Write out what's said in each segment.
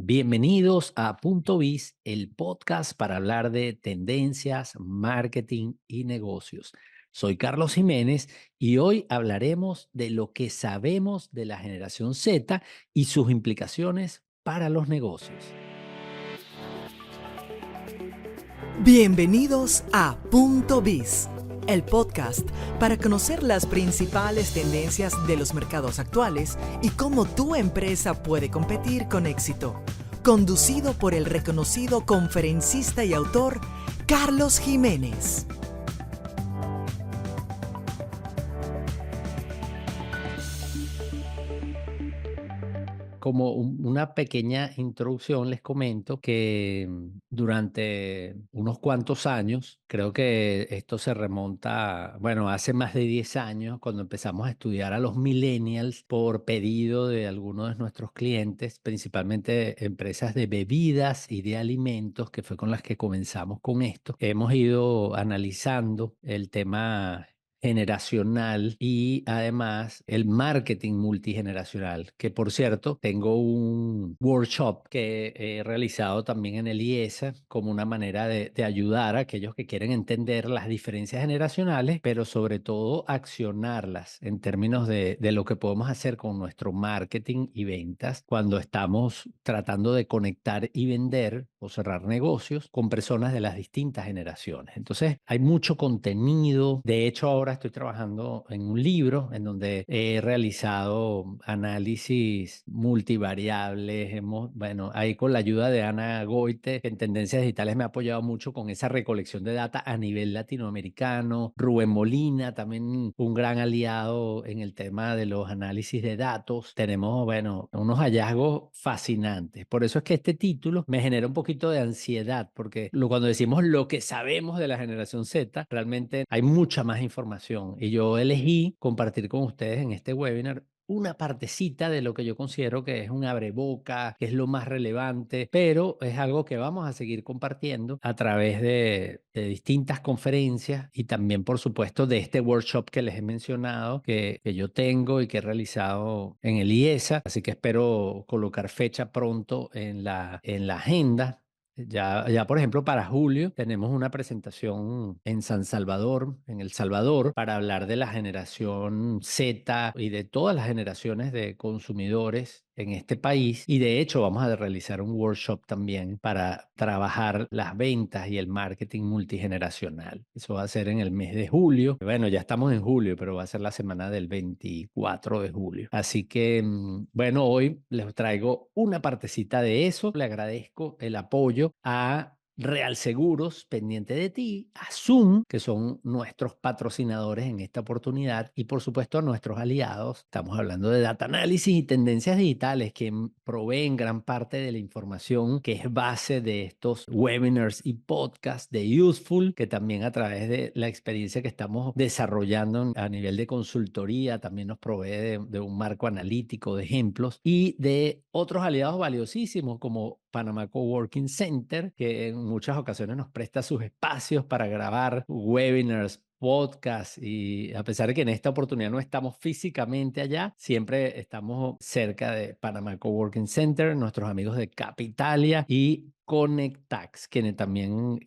Bienvenidos a Punto Biz, el podcast para hablar de tendencias, marketing y negocios. Soy Carlos Jiménez y hoy hablaremos de lo que sabemos de la generación Z y sus implicaciones para los negocios. Bienvenidos a Punto Biz, el podcast para conocer las principales tendencias de los mercados actuales y cómo tu empresa puede competir con éxito. Conducido por el reconocido conferencista y autor Carlos Jiménez. Como una pequeña introducción, les comento que durante unos cuantos años, creo que esto se remonta, bueno, hace más de 10 años, cuando empezamos a estudiar a los millennials por pedido de algunos de nuestros clientes, principalmente empresas de bebidas y de alimentos, que fue con las que comenzamos con esto. Hemos ido analizando el tema generacional y además el marketing multigeneracional, que por cierto, tengo un workshop que he realizado también en el IESA como una manera de ayudar a aquellos que quieren entender las diferencias generacionales, pero sobre todo accionarlas en términos de lo que podemos hacer con nuestro marketing y ventas cuando estamos tratando de conectar y vender o cerrar negocios con personas de las distintas generaciones. Entonces, hay mucho contenido. De hecho, ahora estoy trabajando en un libro en donde he realizado análisis multivariables. Bueno, ahí con la ayuda de Ana Goite, que en Tendencias Digitales me ha apoyado mucho con esa recolección de data a nivel latinoamericano. Rubén Molina, también un gran aliado en el tema de los análisis de datos. Tenemos, bueno, unos hallazgos fascinantes. Por eso es que este título me genera un poquito de ansiedad, porque cuando decimos lo que sabemos de la generación Z, realmente hay mucha más información. Y yo elegí compartir con ustedes en este webinar una partecita de lo que yo considero que es un abreboca, que es lo más relevante, pero es algo que vamos a seguir compartiendo a través de distintas conferencias y también, por supuesto, de este workshop que les he mencionado, que yo tengo y que he realizado en el IESA. Así que espero colocar fecha pronto en la agenda. Ya, por ejemplo, para julio tenemos una presentación en San Salvador, en El Salvador, para hablar de la generación Z y de todas las generaciones de consumidores en este país. Y de hecho vamos a realizar un workshop también para trabajar las ventas y el marketing multigeneracional. Eso va a ser en el mes de julio. Bueno, ya estamos en julio, pero va a ser la semana del 24 de julio. Así que, bueno, hoy les traigo una partecita de eso. Le agradezco el apoyo a Real Seguros, pendiente de ti, a Zoom, que son nuestros patrocinadores en esta oportunidad, y por supuesto a nuestros aliados. Estamos hablando de data análisis y tendencias digitales que proveen gran parte de la información que es base de estos webinars y podcasts de Useful, que también a través de la experiencia que estamos desarrollando a nivel de consultoría también nos provee de un marco analítico de ejemplos y de otros aliados valiosísimos como Panamá Coworking Center, que en muchas ocasiones nos presta sus espacios para grabar webinars, podcasts, y a pesar de que en esta oportunidad no estamos físicamente allá, siempre estamos cerca de Panamá Coworking Center, nuestros amigos de Capitalia y Conectax, quienes también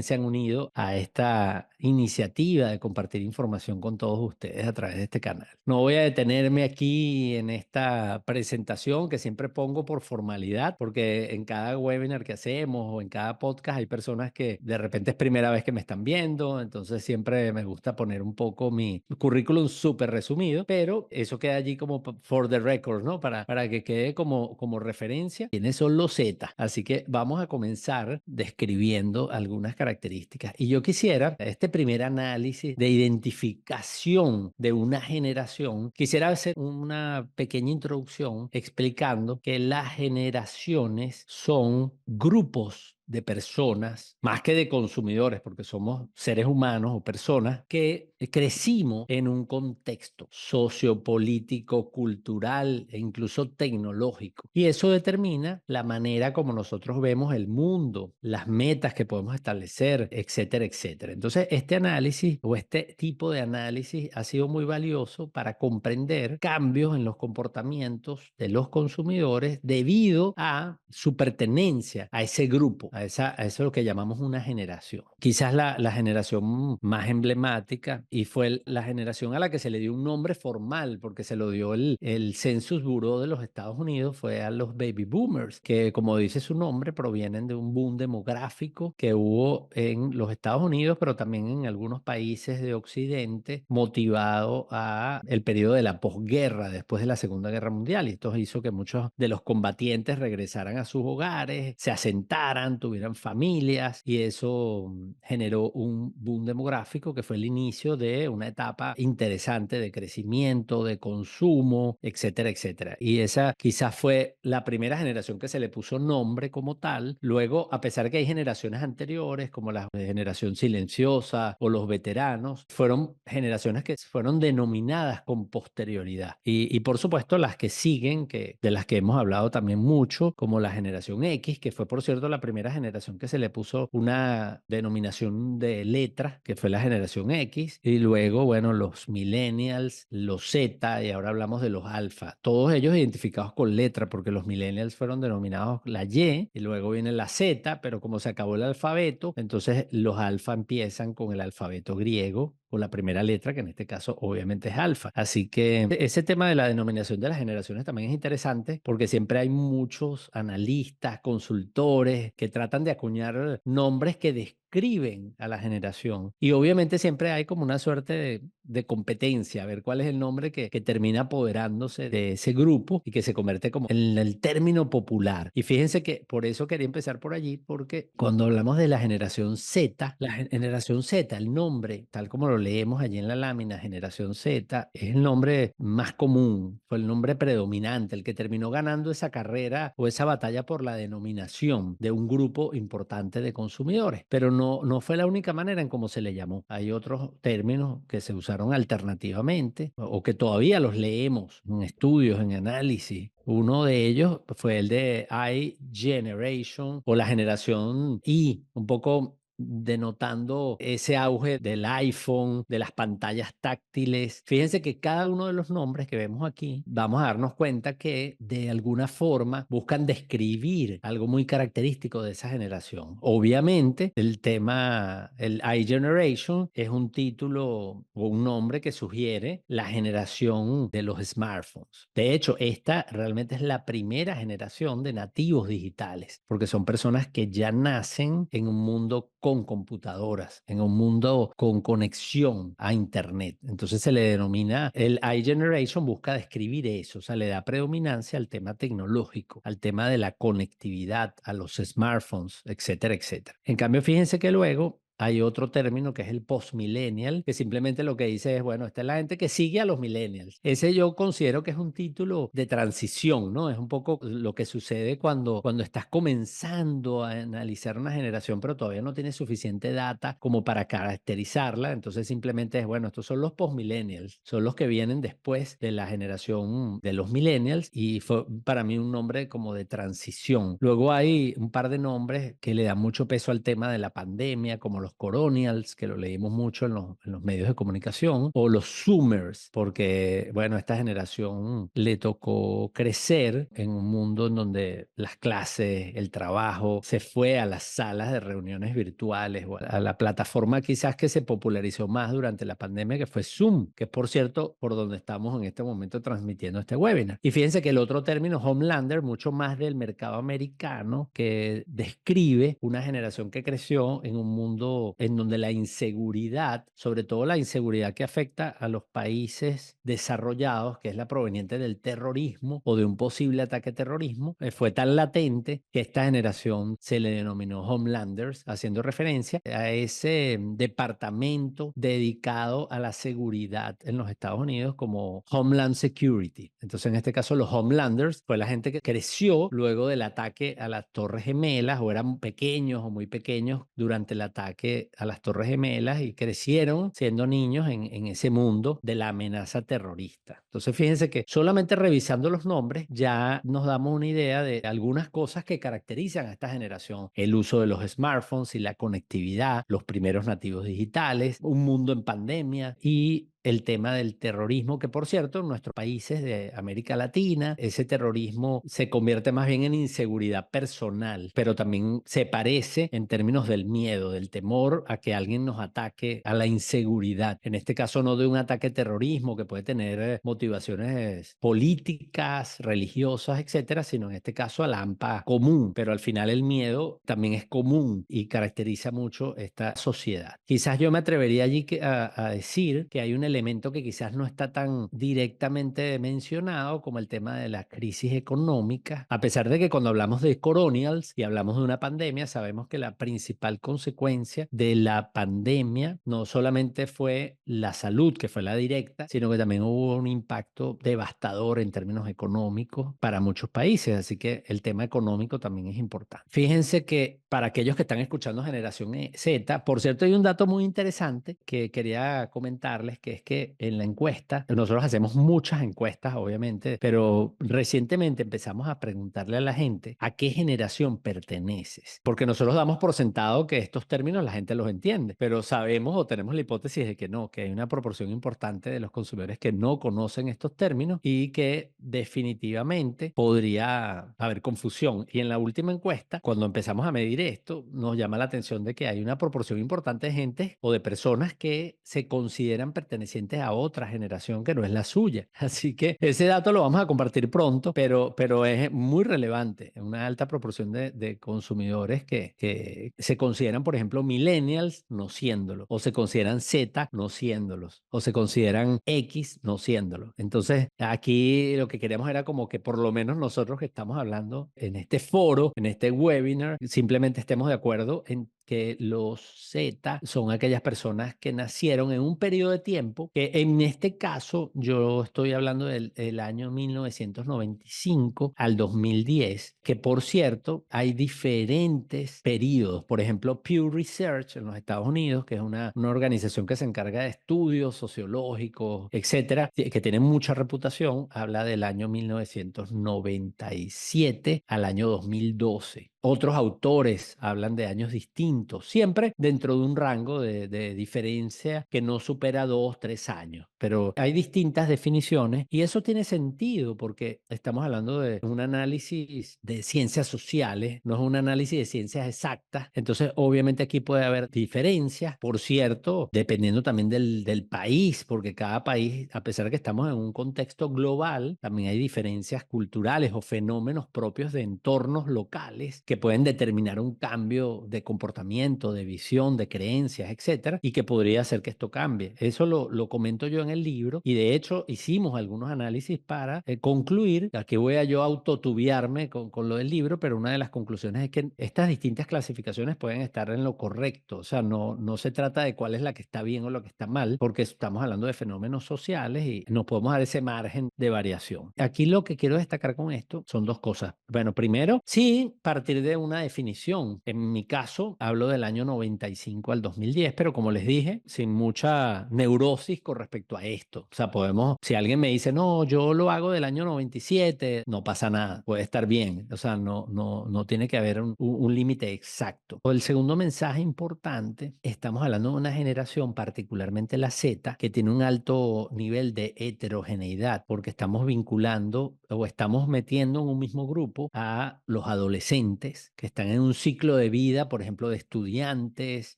se han unido a esta iniciativa de compartir información con todos ustedes a través de este canal. No voy a detenerme aquí en esta presentación que siempre pongo por formalidad, porque en cada webinar que hacemos o en cada podcast hay personas que de repente es primera vez que me están viendo, entonces siempre me gusta poner un poco mi currículum súper resumido, pero eso queda allí como for the record, ¿no? Para que quede como referencia quiénes son los Z. Así que vamos a comenzar describiendo algunas características. Y yo quisiera, este primer análisis de identificación de una generación, quisiera hacer una pequeña introducción explicando que las generaciones son grupos de personas, más que de consumidores, porque somos seres humanos o personas que crecimos en un contexto sociopolítico, cultural e incluso tecnológico. Y eso determina la manera como nosotros vemos el mundo, las metas que podemos establecer, etcétera, etcétera. Entonces, este análisis o este tipo de análisis ha sido muy valioso para comprender cambios en los comportamientos de los consumidores debido a su pertenencia a ese grupo, a eso lo que llamamos una generación. Quizás la generación más emblemática y fue la generación a la que se le dio un nombre formal porque se lo dio el Census Bureau de los Estados Unidos, fue a los baby boomers, que como dice su nombre provienen de un boom demográfico que hubo en los Estados Unidos, pero también en algunos países de Occidente, motivado a el periodo de la posguerra después de la Segunda Guerra Mundial. Y esto hizo que muchos de los combatientes regresaran a sus hogares, se asentaran, tuvieran familias y eso generó un boom demográfico que fue el inicio de una etapa interesante de crecimiento, de consumo, etcétera, etcétera. Y esa quizás fue la primera generación que se le puso nombre como tal. Luego, a pesar que hay generaciones anteriores, como la generación silenciosa o los veteranos, fueron generaciones que fueron denominadas con posterioridad. Y por supuesto las que siguen, de las que hemos hablado también mucho, como la generación X, que fue por cierto la primera generación que se le puso una denominación de letra, que fue la generación X, y luego, bueno, los millennials, los Z, y ahora hablamos de los alfa, todos ellos identificados con letra, porque los millennials fueron denominados la Y luego viene la Z, pero como se acabó el alfabeto, entonces los alfa empiezan con el alfabeto griego, con la primera letra, que en este caso obviamente es alfa. Así que ese tema de la denominación de las generaciones también es interesante porque siempre hay muchos analistas, consultores que tratan de acuñar nombres que describen a la generación. Y obviamente siempre hay como una suerte de competencia, a ver cuál es el nombre que termina apoderándose de ese grupo y que se convierte como en el término popular. Y fíjense que por eso quería empezar por allí, porque cuando hablamos de la generación Z, generación Z, el nombre, tal como lo leemos allí en la lámina, generación Z, es el nombre más común, fue el nombre predominante, el que terminó ganando esa carrera o esa batalla por la denominación de un grupo importante de consumidores. Pero no fue la única manera en cómo se le llamó. Hay otros términos que se usaron alternativamente o que todavía los leemos en estudios, en análisis. Uno de ellos fue el de iGeneration o la generación I, un poco denotando ese auge del iPhone, de las pantallas táctiles. Fíjense que cada uno de los nombres que vemos aquí, vamos a darnos cuenta que de alguna forma buscan describir algo muy característico de esa generación. Obviamente, el tema, el iGeneration, es un título o un nombre que sugiere la generación de los smartphones. De hecho, esta realmente es la primera generación de nativos digitales, porque son personas que ya nacen en un mundo con computadoras, en un mundo con conexión a Internet. Entonces se le denomina el iGeneration, busca describir eso, o sea, le da predominancia al tema tecnológico, al tema de la conectividad, a los smartphones, etcétera, etcétera. En cambio, fíjense que luego hay otro término que es el postmillennial, que simplemente lo que dice es, bueno, esta es la gente que sigue a los millennials. Ese yo considero que es un título de transición, ¿no? Es un poco lo que sucede cuando estás comenzando a analizar una generación, pero todavía no tienes suficiente data como para caracterizarla. Entonces simplemente es, bueno, estos son los postmillennials, son los que vienen después de la generación de los millennials y fue para mí un nombre como de transición. Luego hay un par de nombres que le dan mucho peso al tema de la pandemia, como los Coronials, que lo leímos mucho en los medios de comunicación, o los Zoomers, porque, bueno, esta generación le tocó crecer en un mundo en donde las clases, el trabajo, se fue a las salas de reuniones virtuales o a la plataforma quizás que se popularizó más durante la pandemia, que fue Zoom, que es, por cierto, por donde estamos en este momento transmitiendo este webinar. Y fíjense que el otro término, Homelander, mucho más del mercado americano, que describe una generación que creció en un mundo en donde la inseguridad, sobre todo la inseguridad que afecta a los países desarrollados, que es la proveniente del terrorismo o de un posible ataque terrorismo, fue tan latente que esta generación se le denominó Homelanders, haciendo referencia a ese departamento dedicado a la seguridad en los Estados Unidos como Homeland Security. Entonces, en este caso, los Homelanders fue la gente que creció luego del ataque a las Torres Gemelas o eran pequeños o muy pequeños durante el ataque ataque a las Torres Gemelas y crecieron siendo niños en ese mundo de la amenaza terrorista. Entonces, fíjense que solamente revisando los nombres ya nos damos una idea de algunas cosas que caracterizan a esta generación. El uso de los smartphones y la conectividad, los primeros nativos digitales, un mundo en pandemia y el tema del terrorismo, que por cierto, en nuestros países de América Latina, ese terrorismo se convierte más bien en inseguridad personal, pero también se parece en términos del miedo, del temor a que alguien nos ataque, a la inseguridad. En este caso, no de un ataque terrorismo que puede tener motivaciones políticas, religiosas, etcétera, sino en este caso a la AMPA común, pero al final el miedo también es común y caracteriza mucho esta sociedad. Quizás yo me atrevería allí a decir que hay un elemento que quizás no está tan directamente mencionado como el tema de la crisis económica, a pesar de que cuando hablamos de colonials y hablamos de una pandemia, sabemos que la principal consecuencia de la pandemia no solamente fue la salud, que fue la directa, sino que también hubo un impacto devastador en términos económicos para muchos países, así que el tema económico también es importante. Fíjense que para aquellos que están escuchando Generación Z, por cierto, hay un dato muy interesante que quería comentarles, que es que en la encuesta, nosotros hacemos muchas encuestas, obviamente, pero recientemente empezamos a preguntarle a la gente a qué generación perteneces, porque nosotros damos por sentado que estos términos la gente los entiende, pero sabemos o tenemos la hipótesis de que no, que hay una proporción importante de los consumidores que no conocen estos términos y que definitivamente podría haber confusión. Y en la última encuesta, cuando empezamos a medir esto, nos llama la atención de que hay una proporción importante de gente o de personas que se consideran pertenecientes a otra generación que no es la suya. Así que ese dato lo vamos a compartir pronto, pero es muy relevante. Una alta proporción de consumidores que se consideran, por ejemplo, millennials no siéndolo, o se consideran Z no siéndolos, o se consideran X no siéndolo. Entonces, aquí lo que queríamos era como que por lo menos nosotros que estamos hablando en este foro, en este webinar, simplemente estemos de acuerdo en que los Z son aquellas personas que nacieron en un periodo de tiempo que en este caso yo estoy hablando del año 1995 al 2010, que por cierto hay diferentes periodos. Por ejemplo, Pew Research en los Estados Unidos, que es una organización que se encarga de estudios sociológicos, etcétera, que tiene mucha reputación, habla del año 1997 al año 2012. Otros autores hablan de años distintos, siempre dentro de un rango de diferencia que no supera 2, 3 años. Pero hay distintas definiciones y eso tiene sentido porque estamos hablando de un análisis de ciencias sociales, no es un análisis de ciencias exactas. Entonces, obviamente aquí puede haber diferencias, por cierto, dependiendo también del país, porque cada país, a pesar de que estamos en un contexto global, también hay diferencias culturales o fenómenos propios de entornos locales que pueden determinar un cambio de comportamiento, de visión, de creencias, etcétera, y que podría hacer que esto cambie. Eso lo comento yo en el libro y de hecho hicimos algunos análisis para concluir. Aquí voy a yo autotubiarme con lo del libro, pero una de las conclusiones es que estas distintas clasificaciones pueden estar en lo correcto. O sea, no se trata de cuál es la que está bien o lo que está mal, porque estamos hablando de fenómenos sociales y nos podemos dar ese margen de variación. Aquí lo que quiero destacar con esto son dos cosas. Bueno, primero, sí, partir de una definición. En mi caso, hablo del año 95 al 2010, pero como les dije, sin mucha neurosis con respecto a esto. O sea, podemos, si alguien me dice, no, yo lo hago del año 97, no pasa nada, puede estar bien. O sea, no tiene que haber un límite exacto. O el segundo mensaje importante, estamos hablando de una generación, particularmente la Z, que tiene un alto nivel de heterogeneidad, porque estamos vinculando o estamos metiendo en un mismo grupo a los adolescentes que están en un ciclo de vida, por ejemplo, de estudiantes,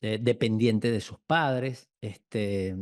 dependientes de sus padres,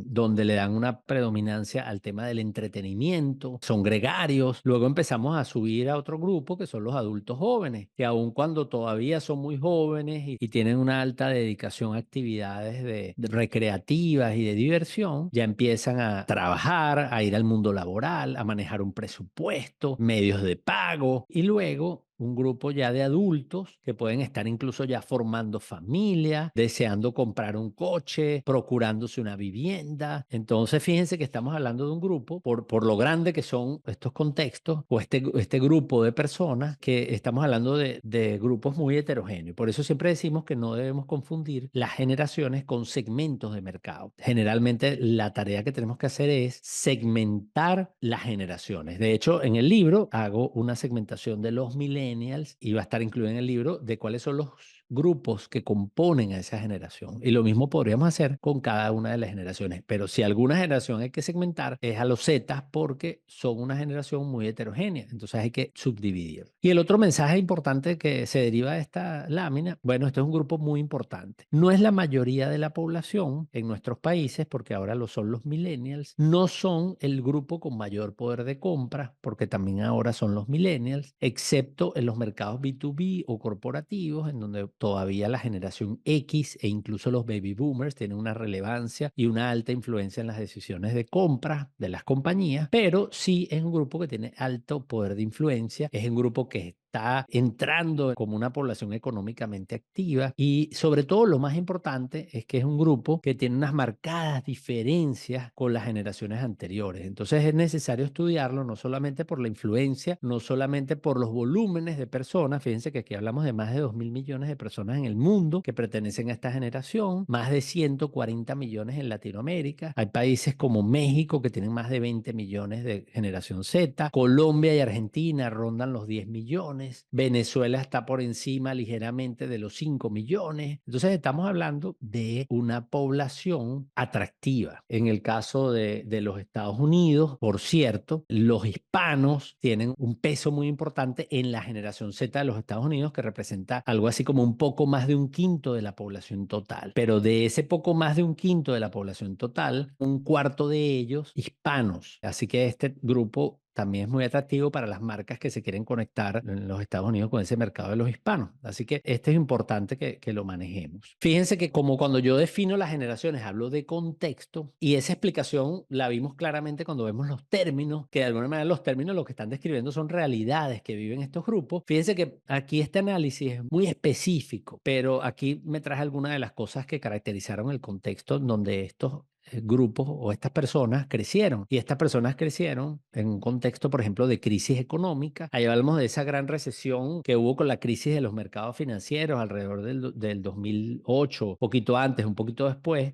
donde le dan una predominancia al tema del entretenimiento, son gregarios. Luego empezamos a subir a otro grupo que son los adultos jóvenes, que aun cuando todavía son muy jóvenes y tienen una alta dedicación a actividades de recreativas y de diversión, ya empiezan a trabajar, a ir al mundo laboral, a manejar un presupuesto, medios de pago y luego un grupo ya de adultos que pueden estar incluso ya formando familia, deseando comprar un coche, procurándose una vivienda. Entonces, fíjense que estamos hablando de un grupo, por lo grande que son estos contextos o este grupo de personas, que estamos hablando de grupos muy heterogéneos. Por eso siempre decimos que no debemos confundir las generaciones con segmentos de mercado. Generalmente la tarea que tenemos que hacer es segmentar las generaciones. De hecho, en el libro hago una segmentación de los millennials y va a estar incluido en el libro de cuáles son los grupos que componen a esa generación. Y lo mismo podríamos hacer con cada una de las generaciones. Pero si alguna generación hay que segmentar, es a los Zetas, porque son una generación muy heterogénea. Entonces hay que subdividir. Y el otro mensaje importante que se deriva de esta lámina, bueno, este es un grupo muy importante. No es la mayoría de la población en nuestros países, porque ahora lo son los millennials. No son el grupo con mayor poder de compra, porque también ahora son los millennials, excepto en los mercados B2B o corporativos, en donde todavía la generación X e incluso los baby boomers tienen una relevancia y una alta influencia en las decisiones de compra de las compañías, pero sí es un grupo que tiene alto poder de influencia, es un grupo que está entrando como una población económicamente activa y sobre todo lo más importante es que es un grupo que tiene unas marcadas diferencias con las generaciones anteriores. Entonces es necesario estudiarlo no solamente por la influencia, no solamente por los volúmenes de personas. Fíjense que aquí hablamos de más de 2.000 millones de personas en el mundo que pertenecen a esta generación, más de 140 millones en Latinoamérica. Hay países como México que tienen más de 20 millones de generación Z, Colombia y Argentina rondan los 10 millones. Venezuela está por encima ligeramente de los 5 millones. Entonces estamos hablando de una población atractiva. En el caso de los Estados Unidos, por cierto, los hispanos tienen un peso muy importante en la generación Z de los Estados Unidos, que representa algo así como un poco más de un quinto de la población total. Pero de ese poco más de un quinto de la población total, un cuarto de ellos hispanos. Así que este grupo también es muy atractivo para las marcas que se quieren conectar en los Estados Unidos con ese mercado de los hispanos. Así que este es importante que lo manejemos. Fíjense que como cuando yo defino las generaciones, hablo de contexto y esa explicación la vimos claramente cuando vemos los términos, que de alguna manera los términos lo que están describiendo son realidades que viven estos grupos. Fíjense que aquí este análisis es muy específico, pero aquí me traje algunas de las cosas que caracterizaron el contexto en donde estos grupos o estas personas crecieron. Y estas personas crecieron en un contexto, por ejemplo, de crisis económica. Ahí hablamos de esa gran recesión que hubo con la crisis de los mercados financieros alrededor del 2008, poquito antes, un poquito después,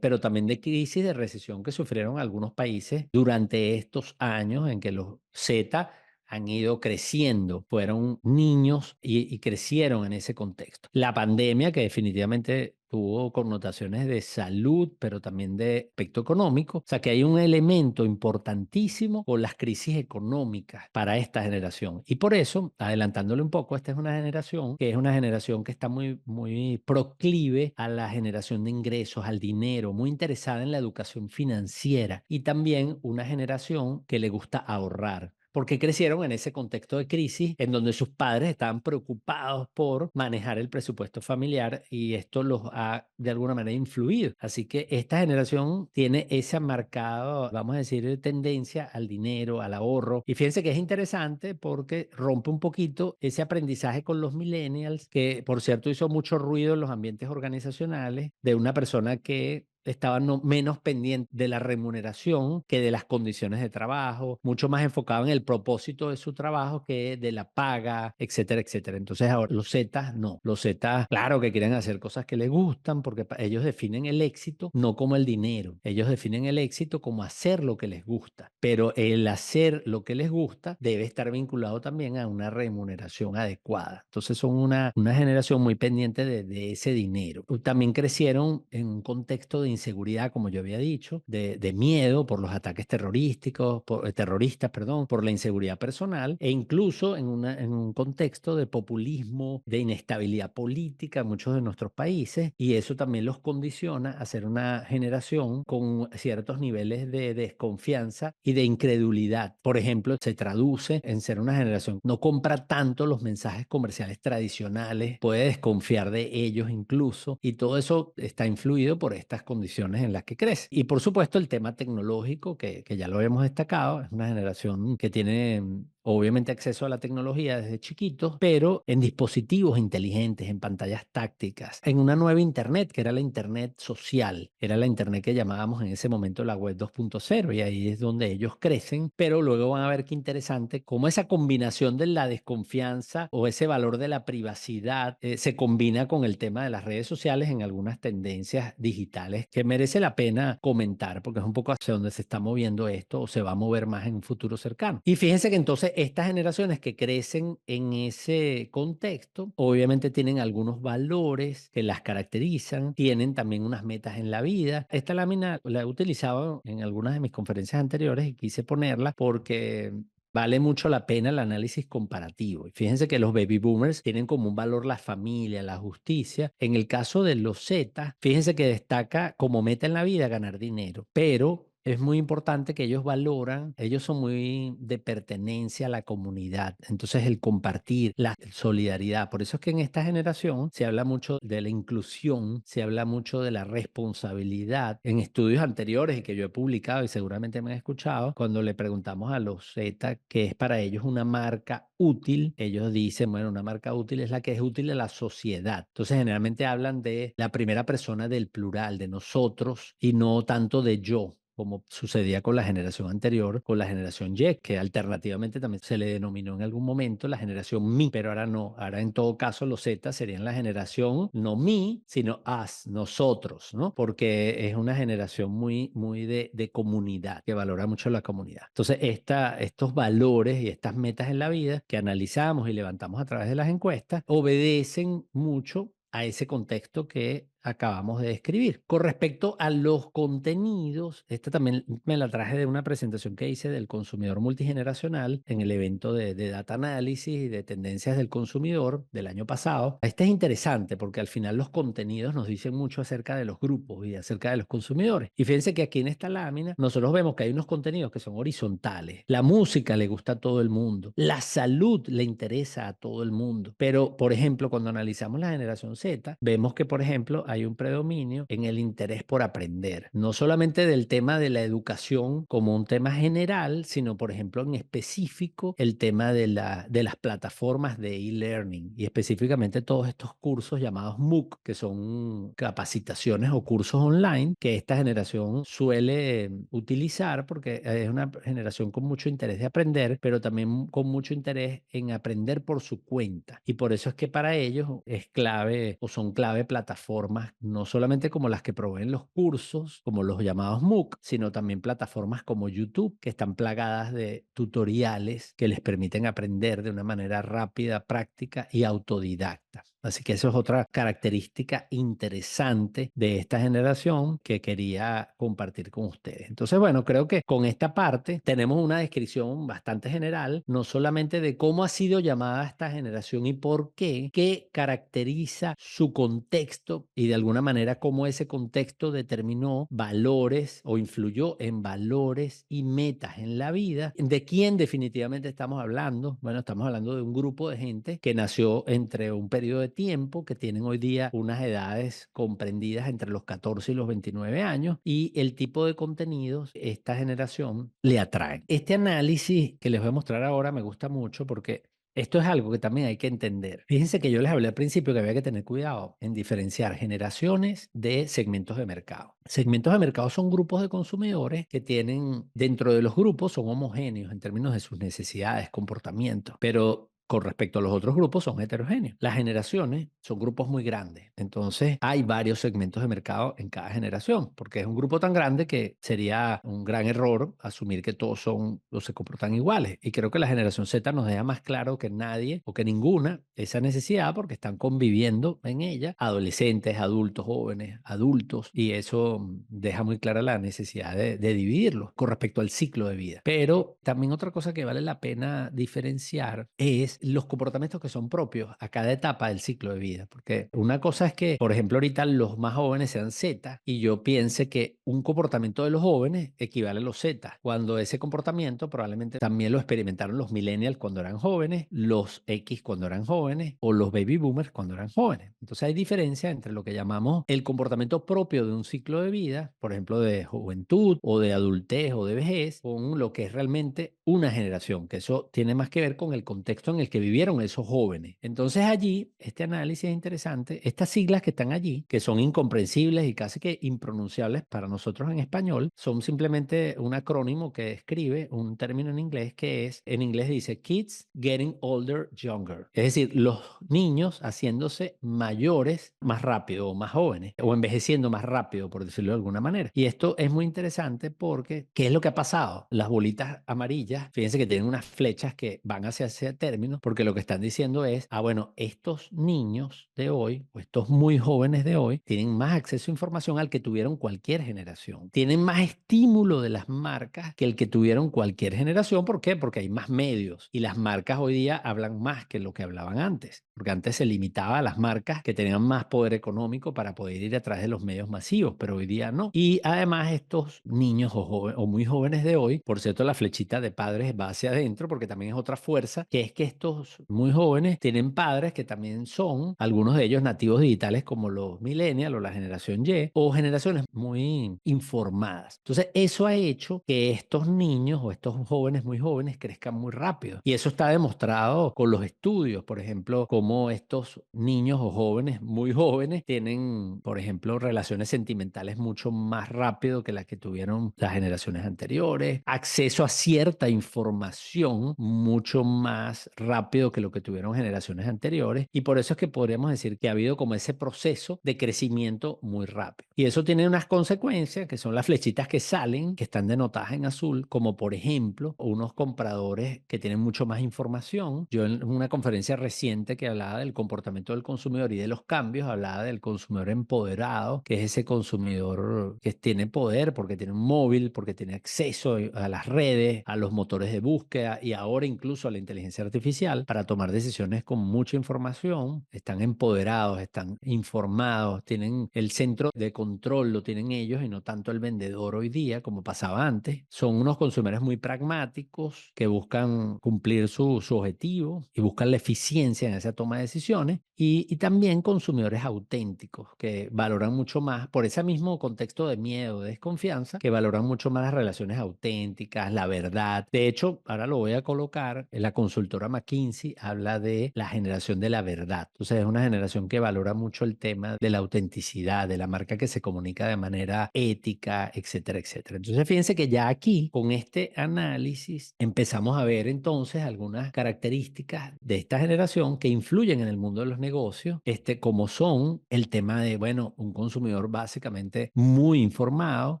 pero también de crisis de recesión que sufrieron algunos países durante estos años en que los Z han ido creciendo, fueron niños y crecieron en ese contexto. La pandemia, que definitivamente tuvo connotaciones de salud, pero también de aspecto económico. O sea que hay un elemento importantísimo con las crisis económicas para esta generación. Y por eso, adelantándole un poco, esta es una generación que está muy proclive a la generación de ingresos, al dinero, muy interesada en la educación financiera y también una generación que le gusta ahorrar, porque crecieron en ese contexto de crisis en donde sus padres estaban preocupados por manejar el presupuesto familiar y esto los ha de alguna manera influido. Así que esta generación tiene esa marcada, vamos a decir, tendencia al dinero, al ahorro. Y fíjense que es interesante porque rompe un poquito ese aprendizaje con los millennials, que por cierto hizo mucho ruido en los ambientes organizacionales, de una persona que estaba menos pendiente de la remuneración que de las condiciones de trabajo, mucho más enfocado en el propósito de su trabajo que de la paga, etcétera, etcétera. Entonces ahora los Zetas no. Los Zetas, claro que quieren hacer cosas que les gustan porque ellos definen el éxito no como el dinero. Ellos definen el éxito como hacer lo que les gusta. Pero el hacer lo que les gusta debe estar vinculado también a una remuneración adecuada. Entonces son una generación muy pendiente de ese dinero. También crecieron en un contexto de inseguridad, como yo había dicho, de miedo por los ataques terroristas, perdón, por la inseguridad personal e incluso en un contexto de populismo, de inestabilidad política en muchos de nuestros países, y eso también los condiciona a ser una generación con ciertos niveles de desconfianza y de incredulidad. Por ejemplo, se traduce en ser una generación que no compra tanto los mensajes comerciales tradicionales, puede desconfiar de ellos incluso, y todo eso está influido por estas condiciones en las que crece. Y por supuesto el tema tecnológico, que ya lo hemos destacado, es una generación que tiene obviamente acceso a la tecnología desde chiquitos, pero en dispositivos inteligentes, en pantallas tácticas, en una nueva Internet, que era la Internet social, era la Internet que llamábamos en ese momento la web 2.0, y ahí es donde ellos crecen, pero luego van a ver qué interesante cómo esa combinación de la desconfianza o ese valor de la privacidad se combina con el tema de las redes sociales en algunas tendencias digitales que merece la pena comentar, porque es un poco hacia donde se está moviendo esto o se va a mover más en un futuro cercano. Y fíjense que entonces estas generaciones que crecen en ese contexto, obviamente tienen algunos valores que las caracterizan, tienen también unas metas en la vida. Esta lámina la he utilizado en algunas de mis conferencias anteriores y quise ponerla porque vale mucho la pena el análisis comparativo. Y fíjense que los baby boomers tienen como un valor la familia, la justicia. En el caso de los Z, fíjense que destaca como meta en la vida ganar dinero, pero es muy importante que ellos valoran, ellos son muy de pertenencia a la comunidad. Entonces, el compartir, la solidaridad. Por eso es que en esta generación se habla mucho de la inclusión, se habla mucho de la responsabilidad. En estudios anteriores y que yo he publicado y seguramente me han escuchado, cuando le preguntamos a los Z qué es para ellos una marca útil, ellos dicen, bueno, una marca útil es la que es útil a la sociedad. Entonces, generalmente hablan de la primera persona del plural, de nosotros y no tanto de yo, como sucedía con la generación anterior, con la generación Y, que alternativamente también se le denominó en algún momento la generación Mi, pero ahora no. Ahora en todo caso los Z serían la generación no Mi, sino Us, nosotros, ¿no? Porque es una generación muy de comunidad, que valora mucho la comunidad. Entonces, estos valores y estas metas en la vida que analizamos y levantamos a través de las encuestas obedecen mucho a ese contexto que acabamos de describir. Con respecto a los contenidos, esta también me la traje de una presentación que hice del consumidor multigeneracional en el evento de Data Analysis y de tendencias del consumidor del año pasado. Este es interesante porque al final los contenidos nos dicen mucho acerca de los grupos y acerca de los consumidores. Y fíjense que aquí en esta lámina nosotros vemos que hay unos contenidos que son horizontales. La música le gusta a todo el mundo. La salud le interesa a todo el mundo. Pero, por ejemplo, cuando analizamos la generación Z, vemos que, por ejemplo, hay un predominio en el interés por aprender, no solamente del tema de la educación como un tema general, sino, por ejemplo, en específico, el tema de las plataformas de e-learning y específicamente todos estos cursos llamados MOOC, que son capacitaciones o cursos online que esta generación suele utilizar porque es una generación con mucho interés de aprender, pero también con mucho interés en aprender por su cuenta. Y por eso es que para ellos es clave o son clave plataformas no solamente como las que proveen los cursos, como los llamados MOOC, sino también plataformas como YouTube, que están plagadas de tutoriales que les permiten aprender de una manera rápida, práctica y autodidacta. Así que eso es otra característica interesante de esta generación que quería compartir con ustedes. Entonces, bueno, creo que con esta parte tenemos una descripción bastante general, no solamente de cómo ha sido llamada esta generación y por qué, qué caracteriza su contexto y de alguna manera cómo ese contexto determinó valores o influyó en valores y metas en la vida. ¿De quién definitivamente estamos hablando? Bueno, estamos hablando de un grupo de gente que nació entre un periodo de tiempo, que tienen hoy día unas edades comprendidas entre los 14 y los 29 años y el tipo de contenidos esta generación le atrae. Este análisis que les voy a mostrar ahora me gusta mucho porque esto es algo que también hay que entender. Fíjense que yo les hablé al principio que había que tener cuidado en diferenciar generaciones de segmentos de mercado. Segmentos de mercado son grupos de consumidores que tienen, dentro de los grupos, son homogéneos en términos de sus necesidades, comportamientos, pero con respecto a los otros grupos son heterogéneos. Las generaciones son grupos muy grandes, entonces hay varios segmentos de mercado en cada generación, porque es un grupo tan grande que sería un gran error asumir que todos son o se comportan iguales. Y creo que la generación Z nos deja más claro que nadie o que ninguna esa necesidad porque están conviviendo en ella adolescentes, adultos, jóvenes, adultos, y eso deja muy clara la necesidad de dividirlos con respecto al ciclo de vida. Pero también otra cosa que vale la pena diferenciar es es los comportamientos que son propios a cada etapa del ciclo de vida. Porque una cosa es que, por ejemplo, ahorita los más jóvenes sean Z y yo piense que un comportamiento de los jóvenes equivale a los Z, cuando ese comportamiento probablemente también lo experimentaron los millennials cuando eran jóvenes, los X cuando eran jóvenes o los baby boomers cuando eran jóvenes. Entonces hay diferencia entre lo que llamamos el comportamiento propio de un ciclo de vida, por ejemplo, de juventud o de adultez o de vejez, con lo que es realmente una generación, que eso tiene más que ver con el contexto en el que vivieron esos jóvenes. Entonces allí, este análisis es interesante. Estas siglas que están allí, que son incomprensibles y casi que impronunciables para nosotros en español, son simplemente un acrónimo que describe un término en inglés que es, en inglés dice Kids Getting Older Younger. Es decir, los niños haciéndose mayores más rápido o más jóvenes o envejeciendo más rápido, por decirlo de alguna manera. Y esto es muy interesante porque, ¿qué es lo que ha pasado? Las bolitas amarillas, fíjense que tienen unas flechas que van hacia ese término, porque lo que están diciendo es, bueno, estos niños de hoy, o estos muy jóvenes de hoy, tienen más acceso a información al que tuvieron cualquier generación. Tienen más estímulo de las marcas que el que tuvieron cualquier generación. ¿Por qué? Porque hay más medios y las marcas hoy día hablan más que lo que hablaban antes, porque antes se limitaba a las marcas que tenían más poder económico para poder ir a través de los medios masivos, pero hoy día no. Y además estos niños o muy jóvenes de hoy, por cierto, la flechita de padres va hacia adentro porque también es otra fuerza, que es que estos muy jóvenes tienen padres que también son, algunos de ellos nativos digitales como los millennials o la generación Y, o generaciones muy informadas. Entonces eso ha hecho que estos niños o estos jóvenes muy jóvenes crezcan muy rápido. Y eso está demostrado con los estudios, por ejemplo, cómo estos niños o jóvenes muy jóvenes tienen, por ejemplo, relaciones sentimentales mucho más rápido que las que tuvieron las generaciones anteriores, acceso a cierta información mucho más rápido que lo que tuvieron generaciones anteriores, y por eso es que podríamos decir que ha habido como ese proceso de crecimiento muy rápido. Y eso tiene unas consecuencias que son las flechitas que salen, que están denotadas en azul, como por ejemplo unos compradores que tienen mucho más información. Yo en una conferencia reciente que hablaba del comportamiento del consumidor y de los cambios, hablaba del consumidor empoderado, que es ese consumidor que tiene poder porque tiene un móvil, porque tiene acceso a las redes, a los motores de búsqueda y ahora incluso a la inteligencia artificial para tomar decisiones con mucha información. Están empoderados, están informados, tienen el centro de control, lo tienen ellos y no tanto el vendedor hoy día como pasaba antes. Son unos consumidores muy pragmáticos que buscan cumplir su objetivo y buscan la eficiencia en esa toma de decisiones, y también consumidores auténticos que valoran mucho más, por ese mismo contexto de miedo, de desconfianza, que valoran mucho más las relaciones auténticas, la verdad. De hecho, ahora lo voy a colocar, la consultora McKinsey habla de la generación de la verdad. Entonces es una generación que valora mucho el tema de la autenticidad, de la marca que se comunica de manera ética, etcétera, etcétera. Entonces fíjense que ya aquí, con este análisis, empezamos a ver entonces algunas características de esta generación que influyen en el mundo de los negocios, como son el tema de, bueno, un consumidor básicamente muy informado,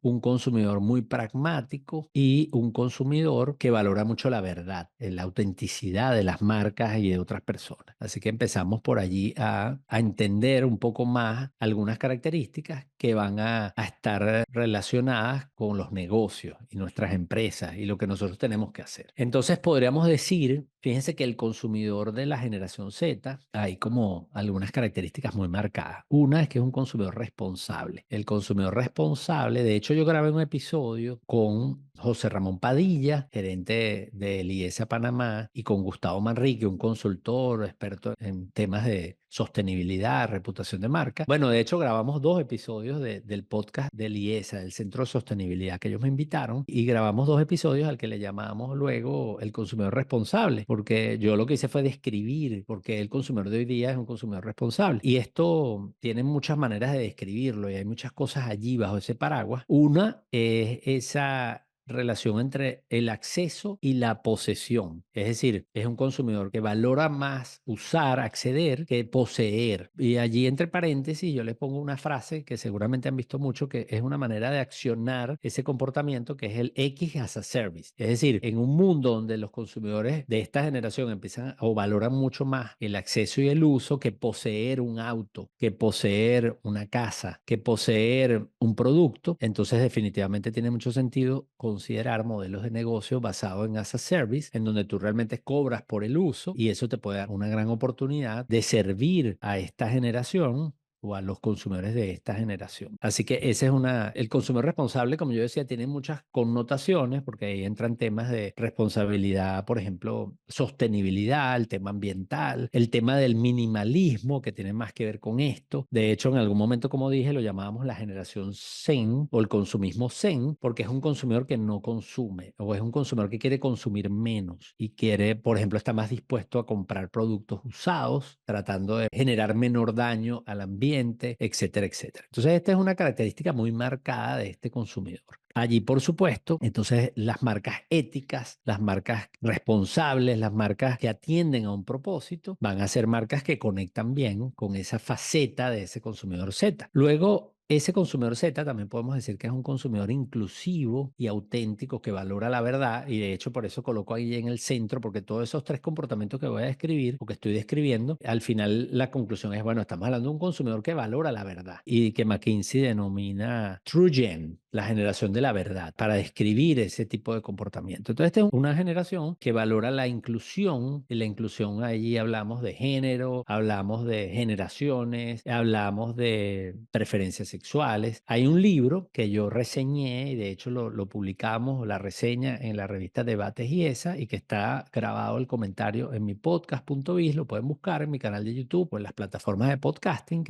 un consumidor muy pragmático y un consumidor que valora mucho la verdad, la autenticidad de las marcas y de otras personas. Así que empezamos por allí a entender un poco más algunas características que van a estar relacionadas con los negocios y nuestras empresas y lo que nosotros tenemos que hacer. Entonces podríamos decir, fíjense que el consumidor de la generación Z, hay como algunas características muy marcadas. Una es que es un consumidor responsable. El consumidor responsable, de hecho yo grabé un episodio con José Ramón Padilla, gerente de IESA Panamá, y con Gustavo Manrique, un consultor experto en temas de sostenibilidad, reputación de marca. Bueno, de hecho grabamos dos episodios del podcast del IESA, del Centro de Sostenibilidad, que ellos me invitaron, y grabamos dos episodios al que le llamamos luego el consumidor responsable, porque yo lo que hice fue describir por qué el consumidor de hoy día es un consumidor responsable. Y esto tiene muchas maneras de describirlo y hay muchas cosas allí bajo ese paraguas. Una es esa relación entre el acceso y la posesión. Es decir, es un consumidor que valora más usar, acceder, que poseer. Y allí entre paréntesis yo le pongo una frase que seguramente han visto mucho, que es una manera de accionar ese comportamiento, que es el X as a service. Es decir, en un mundo donde los consumidores de esta generación empiezan o valoran mucho más el acceso y el uso que poseer un auto, que poseer una casa, que poseer un producto, entonces definitivamente tiene mucho sentido considerar modelos de negocio basados en as a service, en donde tú realmente cobras por el uso y eso te puede dar una gran oportunidad de servir a esta generación o a los consumidores de esta generación. Así que ese es el consumidor responsable, como yo decía, tiene muchas connotaciones porque ahí entran temas de responsabilidad, por ejemplo, sostenibilidad, el tema ambiental, el tema del minimalismo que tiene más que ver con esto. De hecho, en algún momento, como dije, lo llamábamos la generación Zen o el consumismo Zen, porque es un consumidor que no consume o es un consumidor que quiere consumir menos y quiere, por ejemplo, está más dispuesto a comprar productos usados, tratando de generar menor daño al ambiente, etcétera, etcétera. Entonces, esta es una característica muy marcada de este consumidor. Allí, por supuesto, entonces las marcas éticas, las marcas responsables, las marcas que atienden a un propósito, van a ser marcas que conectan bien con esa faceta de ese consumidor Z. Luego, ese consumidor Z también podemos decir que es un consumidor inclusivo y auténtico que valora la verdad y de hecho por eso coloco ahí en el centro porque todos esos tres comportamientos que voy a describir o que estoy describiendo, al final la conclusión es, bueno, estamos hablando de un consumidor que valora la verdad y que McKinsey denomina True Gen, la generación de la verdad, para describir ese tipo de comportamiento. Entonces, esta es una generación que valora la inclusión, y la inclusión allí hablamos de género, hablamos de generaciones, hablamos de preferencias sexuales. Hay un libro que yo reseñé, y de hecho lo publicamos, la reseña en la revista Debates y esa, y que está grabado el comentario en mi podcast.biz, lo pueden buscar en mi canal de YouTube o en las plataformas de podcasting,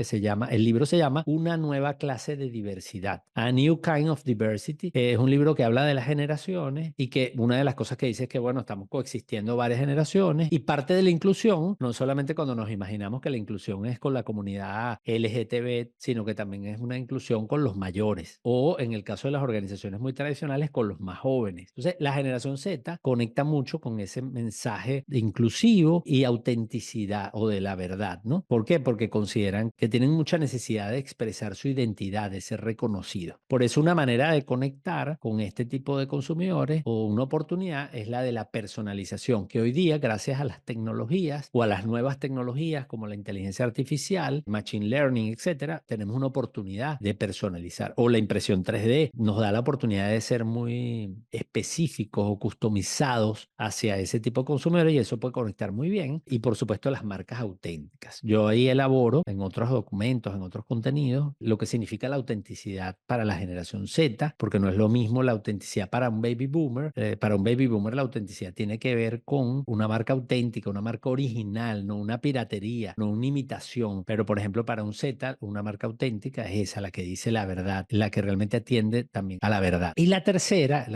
el libro se llama Una nueva clase de diversidad, A New Kind of Diversity. Es un libro que habla de las generaciones y que una de las cosas que dice es que, bueno, estamos coexistiendo varias generaciones y parte de la inclusión, no solamente cuando nos imaginamos que la inclusión es con la comunidad LGTB, sino que también es una inclusión con los mayores o en el caso de las organizaciones muy tradicionales con los más jóvenes. Entonces, la generación Z conecta mucho con ese mensaje de inclusivo y autenticidad o de la verdad, ¿no? ¿Por qué? Porque consideran que tienen mucha necesidad de expresar su identidad, de ser reconocidos. Por eso una manera de conectar con este tipo de consumidores o una oportunidad es la de la personalización, que hoy día, gracias a las tecnologías o a las nuevas tecnologías como la inteligencia artificial, machine learning, etcétera, tenemos una oportunidad de personalizar. O la impresión 3D nos da la oportunidad de ser muy específicos o customizados hacia ese tipo de consumidores y eso puede conectar muy bien. Y por supuesto las marcas auténticas. Yo ahí elaboro en otros documentos, en otros contenidos, lo que significa la autenticidad para la generación Z, porque no es lo mismo la autenticidad para un baby boomer. Para un baby boomer la autenticidad tiene que ver con una marca auténtica, una marca original, no una piratería, no una imitación. Pero por ejemplo para un Z, una marca auténtica es esa, la que dice la verdad, la que realmente atiende también a la verdad. Y la tercera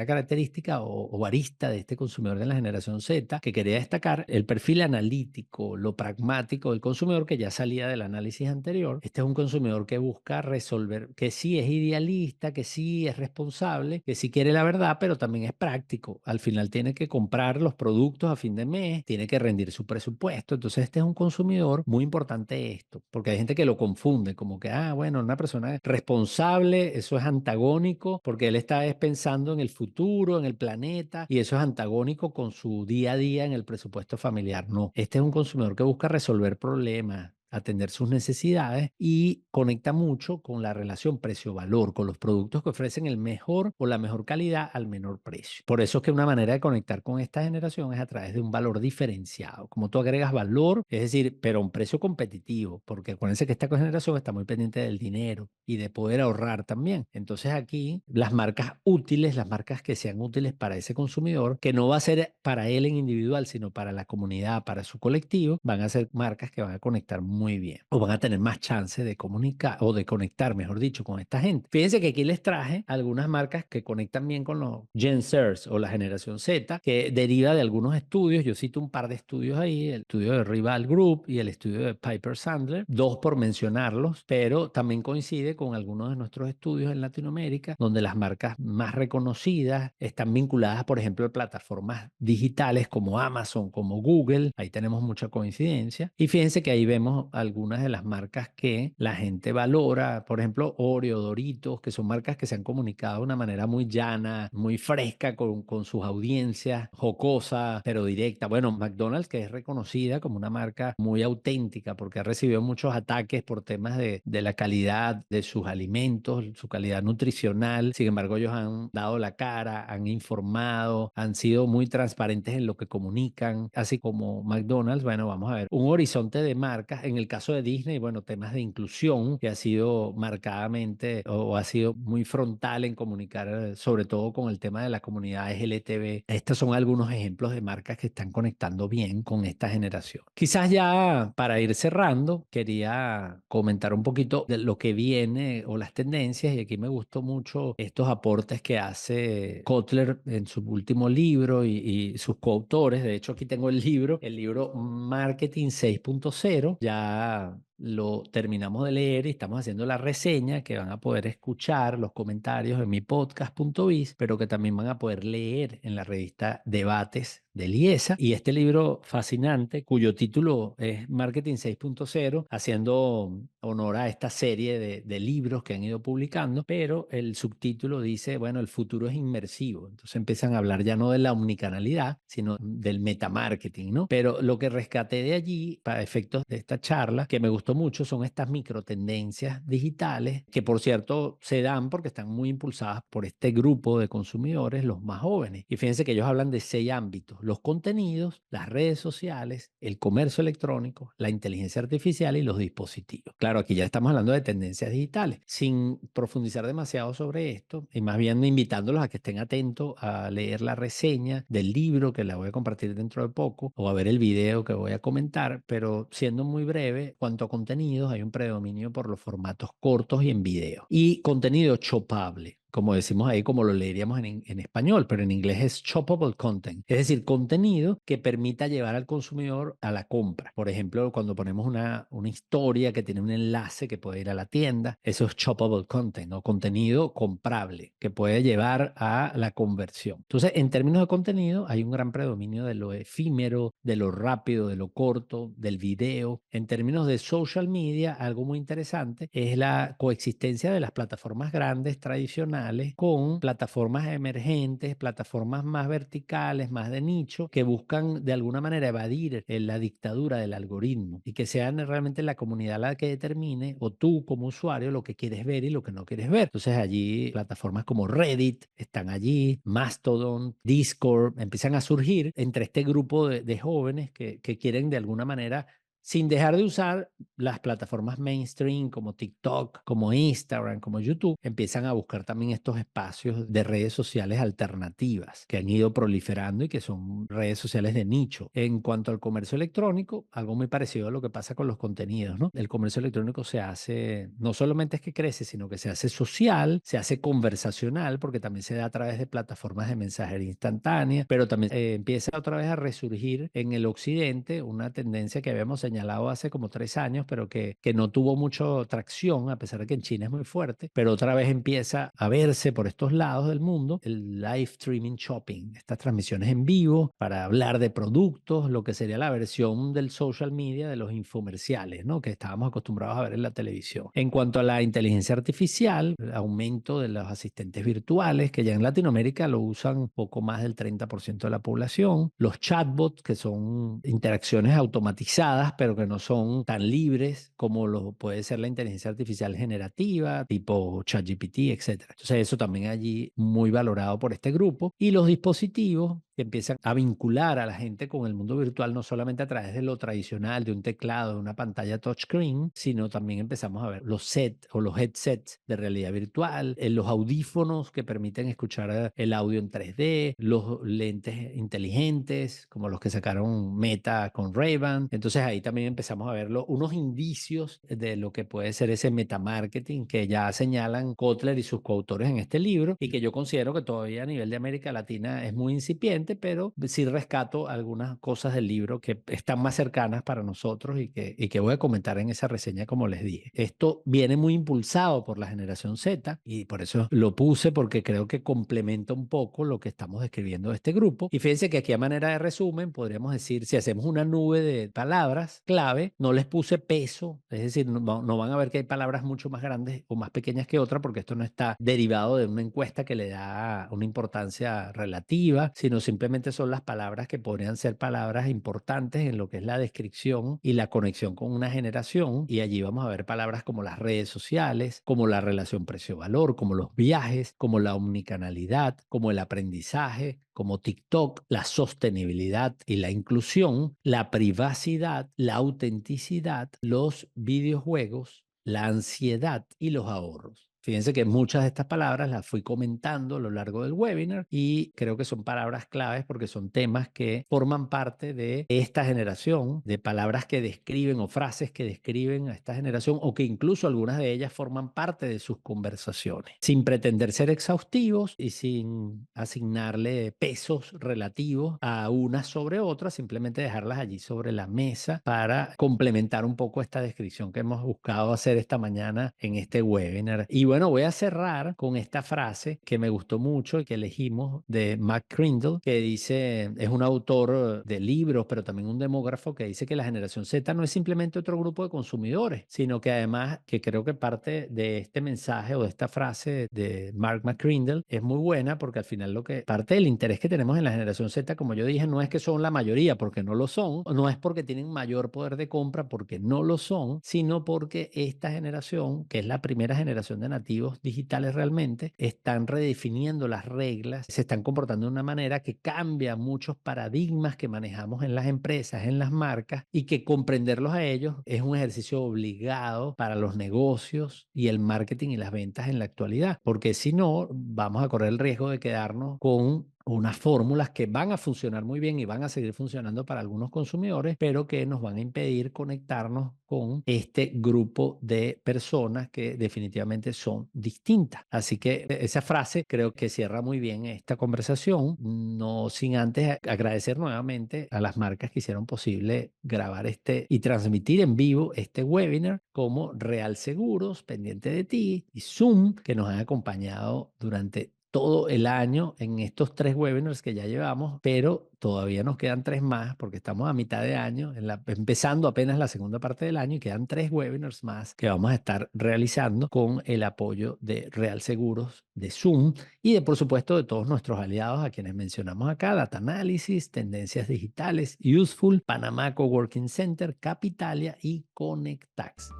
característica o arista de este consumidor de la generación Z que quería destacar, el perfil analítico, lo pragmático del consumidor que ya salía del análisis anterior. Este es un consumidor que busca resolver, que sí es idealista, que sí es responsable, que sí quiere la verdad, pero también es práctico. Al final tiene que comprar los productos a fin de mes, tiene que rendir su presupuesto. Entonces este es un consumidor muy importante esto, porque hay gente que lo confunde como que, bueno, una persona responsable, eso es antagónico, porque él está pensando en el futuro, en el planeta, y eso es antagónico con su día a día en el presupuesto familiar. No, este es un consumidor que busca resolver problemas, atender sus necesidades y conecta mucho con la relación precio-valor, con los productos que ofrecen el mejor o la mejor calidad al menor precio. Por eso es que una manera de conectar con esta generación es a través de un valor diferenciado. Como tú agregas valor, es decir, pero a un precio competitivo, porque acuérdense que esta generación está muy pendiente del dinero y de poder ahorrar también. Entonces aquí las marcas útiles, las marcas que sean útiles para ese consumidor, que no va a ser para él en individual, sino para la comunidad, para su colectivo, van a ser marcas que van a conectar muy bien o van a tener más chance de comunicar o de conectar, mejor dicho, con esta gente. Fíjense que aquí les traje algunas marcas que conectan bien con los Gen Zers o la generación Z, que deriva de algunos estudios. Yo cito un par de estudios ahí, el estudio de Rival Group y el estudio de Piper Sandler, dos por mencionarlos, pero también coincide con algunos de nuestros estudios en Latinoamérica, donde las marcas más reconocidas están vinculadas, por ejemplo, a plataformas digitales como Amazon, como Google. Ahí tenemos mucha coincidencia. Y fíjense que ahí vemos mucho algunas de las marcas que la gente valora, por ejemplo, Oreo, Doritos, que son marcas que se han comunicado de una manera muy llana, muy fresca con sus audiencias, jocosa, pero directa. Bueno, McDonald's, que es reconocida como una marca muy auténtica porque ha recibido muchos ataques por temas de la calidad de sus alimentos, su calidad nutricional. Sin embargo, ellos han dado la cara, han informado, han sido muy transparentes en lo que comunican, así como McDonald's. Bueno, vamos a ver un horizonte de marcas. En el caso de Disney, bueno, temas de inclusión que ha sido marcadamente o ha sido muy frontal en comunicar, sobre todo con el tema de la comunidad LGTB. Estos son algunos ejemplos de marcas que están conectando bien con esta generación. Quizás ya para ir cerrando, quería comentar un poquito de lo que viene o las tendencias, y aquí me gustó mucho estos aportes que hace Kotler en su último libro y sus coautores. De hecho, aquí tengo el libro Marketing 6.0. Ya lo terminamos de leer y estamos haciendo la reseña que van a poder escuchar los comentarios en mi podcast.biz, pero que también van a poder leer en la revista Debates de Liesa. Y este libro fascinante, cuyo título es Marketing 6.0, haciendo honor a esta serie de libros que han ido publicando, pero el subtítulo dice, bueno, el futuro es inmersivo. Entonces empiezan a hablar ya no de la omnicanalidad, sino del metamarketing, ¿no? Pero lo que rescaté de allí, para efectos de esta charla, que me gustó mucho, son estas microtendencias digitales, que por cierto se dan porque están muy impulsadas por este grupo de consumidores, los más jóvenes. Y fíjense que ellos hablan de 6 ámbitos: los contenidos, las redes sociales, el comercio electrónico, la inteligencia artificial y los dispositivos. Claro, aquí ya estamos hablando de tendencias digitales, sin profundizar demasiado sobre esto, y más bien invitándolos a que estén atentos a leer la reseña del libro que la voy a compartir dentro de poco, o a ver el video que voy a comentar. Pero siendo muy breve, cuanto a contenidos, hay un predominio por los formatos cortos y en video, y contenido chopable, como decimos ahí, como lo leeríamos en español, pero en inglés es choppable content, es decir, contenido que permita llevar al consumidor a la compra. Por ejemplo, cuando ponemos una historia que tiene un enlace que puede ir a la tienda, eso es choppable content, o contenido comprable que puede llevar a la conversión. Entonces, en términos de contenido, hay un gran predominio de lo efímero, de lo rápido, de lo corto, del video. En términos de social media, algo muy interesante es la coexistencia de las plataformas grandes tradicionales con plataformas emergentes, plataformas más verticales, más de nicho, que buscan de alguna manera evadir la dictadura del algoritmo, y que sean realmente la comunidad la que determine, o tú como usuario, lo que quieres ver y lo que no quieres ver. Entonces allí plataformas como Reddit están allí, Mastodon, Discord, empiezan a surgir entre este grupo de jóvenes que quieren de alguna manera, sin dejar de usar las plataformas mainstream como TikTok, como Instagram, como YouTube, empiezan a buscar también estos espacios de redes sociales alternativas que han ido proliferando y que son redes sociales de nicho. En cuanto al comercio electrónico, algo muy parecido a lo que pasa con los contenidos, ¿no? El comercio electrónico se hace, no solamente es que crece, sino que se hace social, se hace conversacional, porque también se da a través de plataformas de mensajería instantánea, pero también empieza otra vez a resurgir en el occidente una tendencia que habíamos señalado hace como 3 años, pero que no tuvo mucha tracción, a pesar de que en China es muy fuerte, pero otra vez empieza a verse por estos lados del mundo el live streaming shopping, estas transmisiones en vivo para hablar de productos, lo que sería la versión del social media de los infomerciales, ¿no? Que estábamos acostumbrados a ver en la televisión. En cuanto a la inteligencia artificial, el aumento de los asistentes virtuales, que ya en Latinoamérica lo usan poco más del 30% de la población, los chatbots, que son interacciones automatizadas, pero que no son tan libres como lo puede ser la inteligencia artificial generativa, tipo ChatGPT, etcétera. Entonces eso también allí muy valorado por este grupo. Y los dispositivos que empiezan a vincular a la gente con el mundo virtual, no solamente a través de lo tradicional, de un teclado, de una pantalla touchscreen, sino también empezamos a ver los sets o los headsets de realidad virtual, los audífonos que permiten escuchar el audio en 3D, los lentes inteligentes, como los que sacaron Meta con Ray-Ban. Entonces ahí también empezamos a ver unos indicios de lo que puede ser ese metamarketing que ya señalan Kotler y sus coautores en este libro, y que yo considero que todavía a nivel de América Latina es muy incipiente, diferente, pero sí rescato algunas cosas del libro que están más cercanas para nosotros y que voy a comentar en esa reseña, como les dije. Esto viene muy impulsado por la generación Z y por eso lo puse, porque creo que complementa un poco lo que estamos describiendo de este grupo. Y fíjense que aquí, a manera de resumen, podríamos decir, si hacemos una nube de palabras clave, no les puse peso, es decir, no van a ver que hay palabras mucho más grandes o más pequeñas que otras, porque esto no está derivado de una encuesta que le da una importancia relativa, sino simplemente son las palabras que podrían ser palabras importantes en lo que es la descripción y la conexión con una generación. Y allí vamos a ver palabras como las redes sociales, como la relación precio-valor, como los viajes, como la omnicanalidad, como el aprendizaje, como TikTok, la sostenibilidad y la inclusión, la privacidad, la autenticidad, los videojuegos, la ansiedad y los ahorros. Fíjense que muchas de estas palabras las fui comentando a lo largo del webinar y creo que son palabras claves porque son temas que forman parte de esta generación, de palabras que describen o frases que describen a esta generación, o que incluso algunas de ellas forman parte de sus conversaciones, sin pretender ser exhaustivos y sin asignarle pesos relativos a unas sobre otras, simplemente dejarlas allí sobre la mesa para complementar un poco esta descripción que hemos buscado hacer esta mañana en este webinar. Y bueno, voy a cerrar con esta frase que me gustó mucho y que elegimos, de Matt Crindle, que dice, es un autor de libros, pero también un demógrafo, que dice que la generación Z no es simplemente otro grupo de consumidores, sino que además, que creo que parte de este mensaje o de esta frase de Mark McCrindle es muy buena, porque al final lo que parte del interés que tenemos en la generación Z, como yo dije, no es que son la mayoría, porque no lo son, no es porque tienen mayor poder de compra, porque no lo son, sino porque esta generación, que es la primera generación de nativos digitales realmente, están redefiniendo las reglas, se están comportando de una manera que cambia muchos paradigmas que manejamos en las empresas, en las marcas, y que comprenderlos a ellos es un ejercicio obligado para los negocios y el marketing y las ventas en la actualidad, porque si no, vamos a correr el riesgo de quedarnos con unas fórmulas que van a funcionar muy bien y van a seguir funcionando para algunos consumidores, pero que nos van a impedir conectarnos con este grupo de personas que definitivamente son distintas. Así que esa frase creo que cierra muy bien esta conversación, no sin antes agradecer nuevamente a las marcas que hicieron posible grabar y transmitir en vivo este webinar, como Real Seguros, Pendiente de Ti, y Zoom, que nos han acompañado durante todo el año en estos 3 webinars que ya llevamos, pero todavía nos quedan 3 más porque estamos a mitad de año, empezando apenas la segunda parte del año, y quedan 3 webinars más que vamos a estar realizando con el apoyo de Real Seguros, de Zoom y de, por supuesto, de todos nuestros aliados a quienes mencionamos acá: Data Analysis, Tendencias Digitales, Useful, Panamá Coworking Center, Capitalia y Conectax.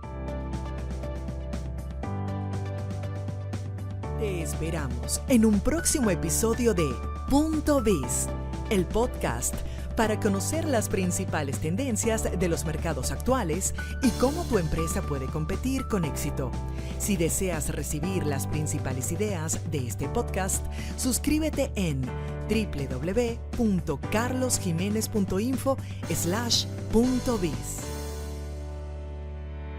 Te esperamos en un próximo episodio de Punto Biz, el podcast para conocer las principales tendencias de los mercados actuales y cómo tu empresa puede competir con éxito. Si deseas recibir las principales ideas de este podcast, suscríbete en www.carlosjimenez.info/puntobiz.